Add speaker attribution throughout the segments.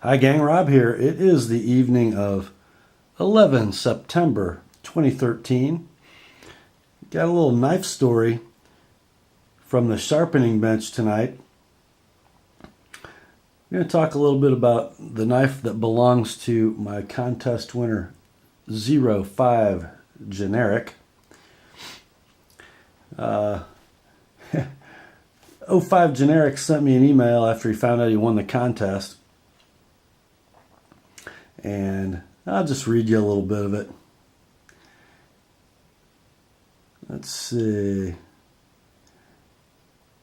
Speaker 1: Hi gang, Rob here. It is the evening of 11 September 2013. Got a little knife story from the sharpening bench tonight. We're going to talk a little bit about the knife that belongs to my contest winner 05 Generic. 05 Generic sent me an email after he found out he won the contest. And I'll just read you a little bit of it. Let's see.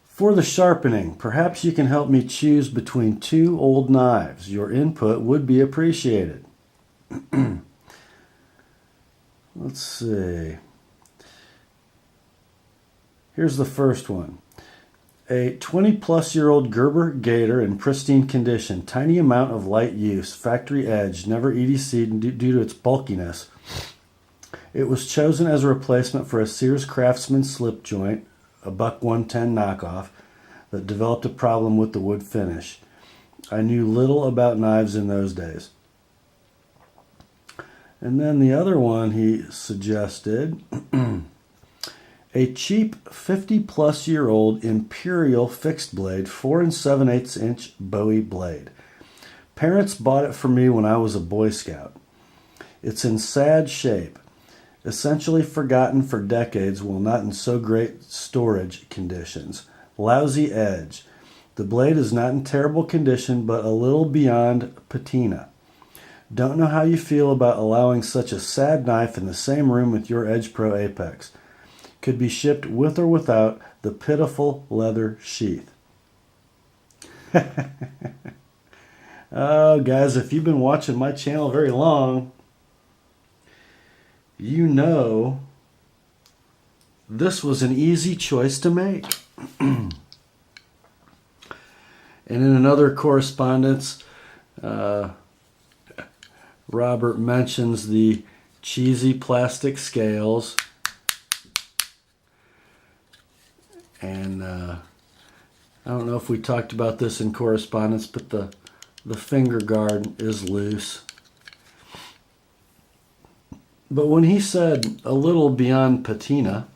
Speaker 1: For the sharpening, perhaps you can help me choose between two old knives. Your input would be appreciated. Let's see. Here's the first one. A 20-plus-year-old Gerber Gator in pristine condition, tiny amount of light use, factory edge, never EDC'd due to its bulkiness. It was chosen as a replacement for a Sears Craftsman slip joint, a buck 110 knockoff, that developed a problem with the wood finish. I knew little about knives in those days. And then the other one he suggested... A cheap 50-plus-year-old Imperial fixed blade, 4 7/8 inch Bowie blade. Parents bought it for me when I was a Boy Scout. It's in sad shape, essentially forgotten for decades while not in so great storage conditions. Lousy edge. The blade is not in terrible condition, but a little beyond patina. Don't know how you feel about allowing such a sad knife in the same room with your Edge Pro Apex. Could be shipped with or without the pitiful leather sheath. Oh, guys, if you've been watching my channel very long, you know this was an easy choice to make. And in another correspondence, Robert mentions the cheesy plastic scales. And I don't know if we talked about this in correspondence, but the finger guard is loose. But when he said a little beyond patina,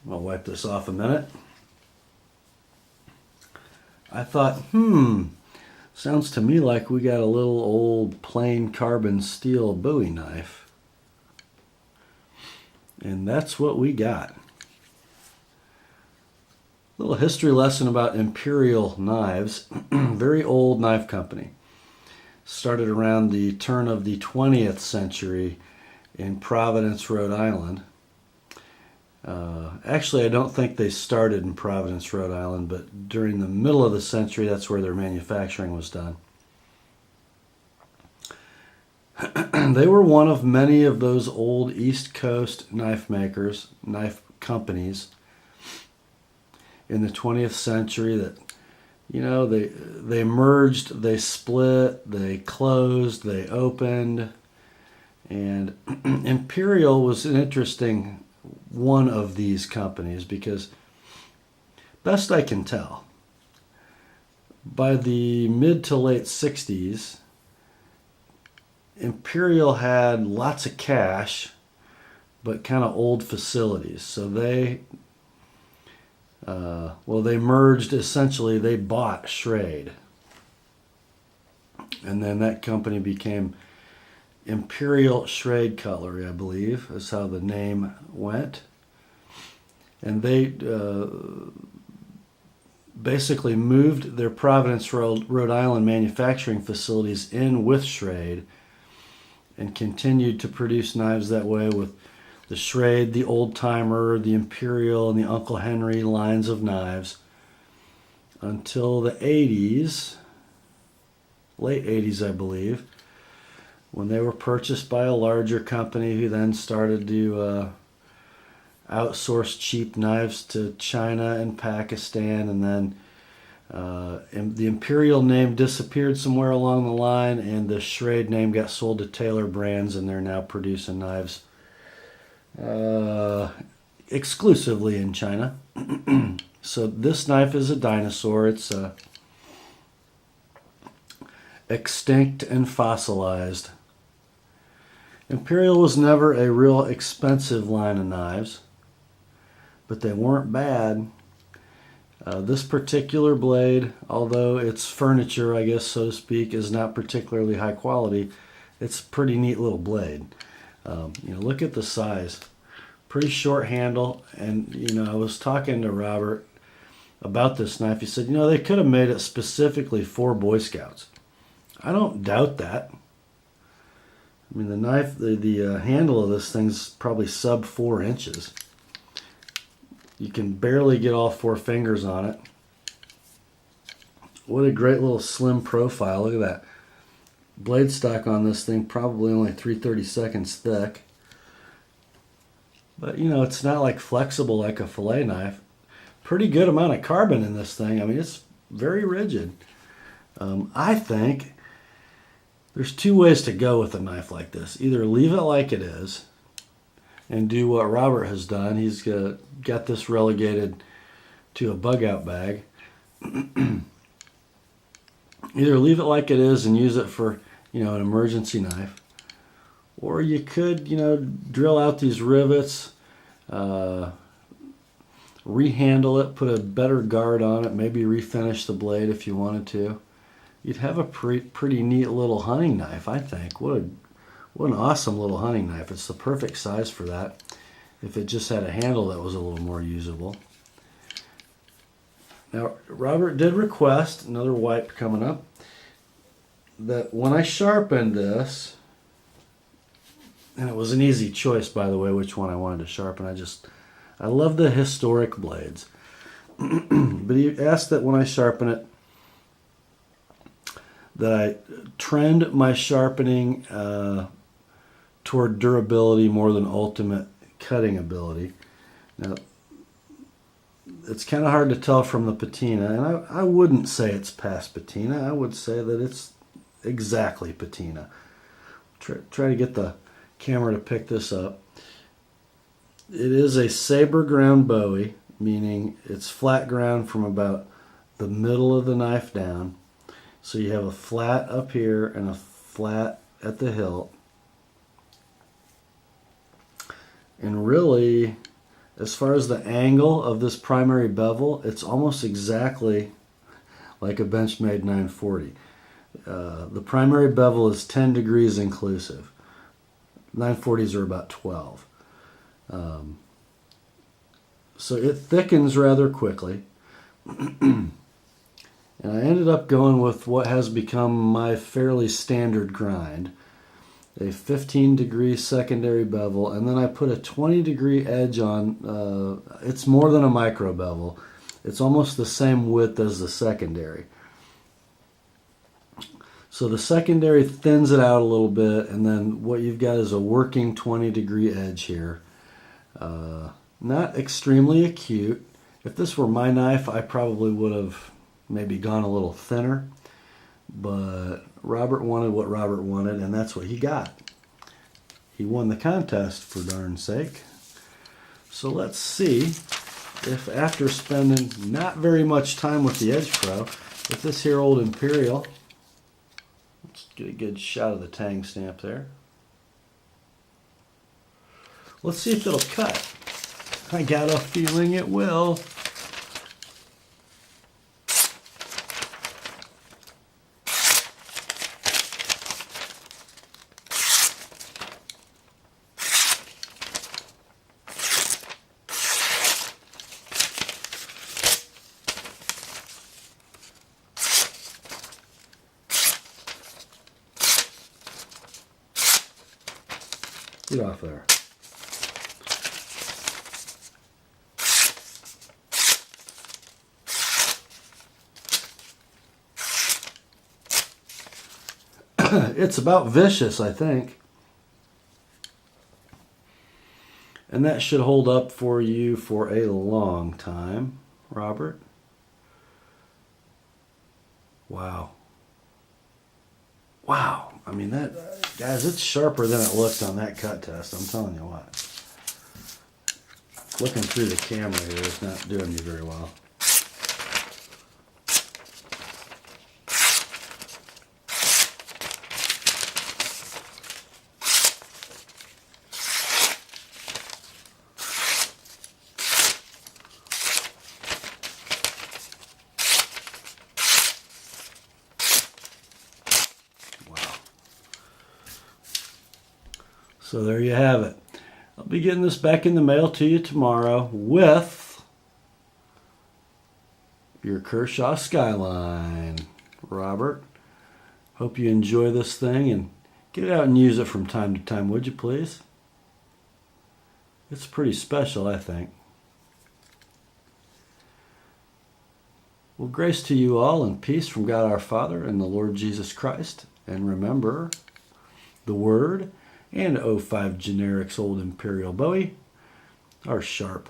Speaker 1: I'll wipe this off a minute. I thought, sounds to me like we got a little old plain carbon steel Bowie knife. And that's what we got. Little history lesson about Imperial knives. Very old knife company. Started around the turn of the 20th century in Providence, Rhode Island. Actually, I don't think they started in Providence, Rhode Island, but during the middle of the century, that's where their manufacturing was done. They were one of many of those old East Coast knife makers, knife companies, in the 20th century that, you know, they merged, they split, they closed, they opened. And Imperial was an interesting one of these companies because, best I can tell, by the mid to late 60s, Imperial had lots of cash, but kind of old facilities. So they merged, essentially, they bought Schrade. And then that company became Imperial Cutlery, I believe, is how the name went. And they basically moved their Providence, Rhode Island manufacturing facilities in with Schrade and continued to produce knives that way with the Schrade, the Old Timer, the Imperial, and the Uncle Henry lines of knives until the 80s, late 80s, I believe, when they were purchased by a larger company who then started to outsource cheap knives to China and Pakistan, and then the Imperial name disappeared somewhere along the line, and the Schrade name got sold to Taylor Brands, and they're now producing knives exclusively in China. So this knife is a dinosaur. It's extinct and fossilized. Imperial was never a real expensive line of knives, but they weren't bad. This particular blade, although it's furniture, I guess, so to speak, is not particularly high quality. It's a pretty neat little blade. Look at the size. Pretty short handle. And, I was talking to Robert about this knife. He said, they could have made it specifically for Boy Scouts. I don't doubt that. I mean, the knife, the handle of this thing's probably sub 4 inches. You can barely get all 4 fingers on it. What a great little slim profile. Look at that. Blade stock on this thing, probably only 3/32 thick. But, it's not like flexible like a fillet knife. Pretty good amount of carbon in this thing. I mean, it's very rigid. I think there's 2 ways to go with a knife like this. Either leave it like it is and do what Robert has done. He's got this relegated to a bug out bag. Either leave it like it is and use it for, an emergency knife. Or you could, drill out these rivets, rehandle it, put a better guard on it, maybe refinish the blade if you wanted to. You'd have a pretty neat little hunting knife, I think. What an awesome little hunting knife. It's the perfect size for that if it just had a handle that was a little more usable. Now, Robert did request, another wipe coming up, that when I sharpened this, and it was an easy choice, by the way, which one I wanted to sharpen. I love the historic blades. But he asked that when I sharpen it, that I trend my sharpening toward durability more than ultimate cutting ability. Now, it's kind of hard to tell from the patina, and I wouldn't say it's past patina. I would say that it's exactly patina. Try to get the camera to pick this up. It is a saber ground Bowie, meaning it's flat ground from about the middle of the knife down. So you have a flat up here and a flat at the hilt. And really, as far as the angle of this primary bevel, it's almost exactly like a Benchmade 940. The primary bevel is 10 degrees inclusive. 940s are about 12. So it thickens rather quickly. And I ended up going with what has become my fairly standard grind. A 15 degree secondary bevel, and then I put a 20 degree edge on. It's more than a micro bevel. It's almost the same width as the secondary. So the secondary thins it out a little bit, and then what you've got is a working 20 degree edge here. Not extremely acute. If this were my knife, I probably would have maybe gone a little thinner, but Robert wanted what Robert wanted, and that's what he got. He won the contest, for darn's sake. So let's see if, after spending not very much time with the Edge Pro, if this here old Imperial, let's get a good shot of the tang stamp there. Let's see if it'll cut. I got a feeling it will. Get off there. It's about vicious, I think. And that should hold up for you for a long time, Robert. Wow. Wow. I mean, that, guys, it's sharper than it looked on that cut test. I'm telling you what. Looking through the camera here is not doing me very well. So there you have it. I'll be getting this back in the mail to you tomorrow with your Kershaw Skyline. Robert, hope you enjoy this thing and get out and use it from time to time, would you please? It's pretty special, I think. Well, grace to you all and peace from God our Father and the Lord Jesus Christ. And remember, the Word and 05 Generics Old Imperial Bowie are sharp.